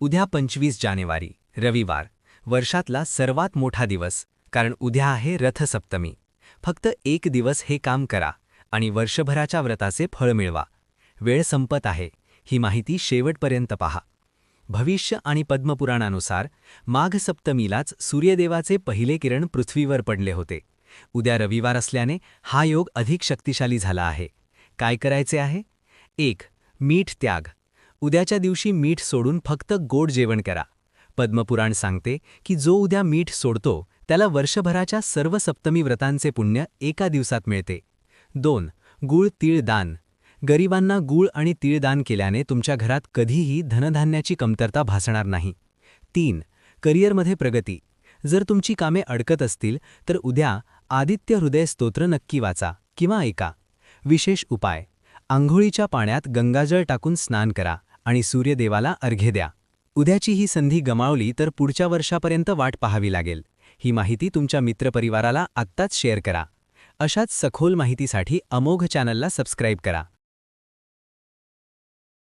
उद्या 25 जानेवारी रविवार, वर्षातला सर्वात मोठा दिवस, कारण उद्या आहे रथसप्तमी. फक्त एक दिवस हे काम करा आणि वर्षभराच्या व्रताचे फळ मिळवा. वेळ संपत आहे, ही माहिती शेवटपर्यंत पहा. भविष्य आणि पद्मपुराणानुसार माघ सप्तमीलाच सूर्यदेवाचे पहिले किरण पृथ्वीवर पडले होते. उद्या रविवार असल्याने हा योग अधिक शक्तिशाली झाला आहे. काय करायचे आहे? 1. मीठ त्याग. उद्याच्या दिवशी मीठ सोडून फक्त गोड जेवण करा. पद्मपुराण सांगते की जो उद्या मीठ सोडतो त्याला वर्षभराच्या सर्व सप्तमी व्रतांचे पुण्य एका दिवसात मिळते. 2. गूळ तीळ दान. गरिबांना गूळ आणि तीळ दान केल्याने तुमच्या घरात कधीही धनधान्याची कमतरता भासणार नाही. 3. करिअरमध्ये प्रगती. जर तुमची कामे अडकत असतील तर उद्या आदित्य हृदय स्तोत्र नक्की वाचा किंवा ऐका. विशेष उपाय: आंघोळीच्या पाण्यात गंगाजळ टाकून स्नान करा आणि सूर्यदेवाला अर्घ्य द्या. उद्याची ही संधी गमावली तर पुढच्या वर्षापर्यंत वाट पाहावी लागेल. ही माहिती तुमच्या मित्रपरिवाराला आत्ताच शेअर करा. अशाच सखोल माहितीसाठी अमोघ चॅनलला सबस्क्राईब करा.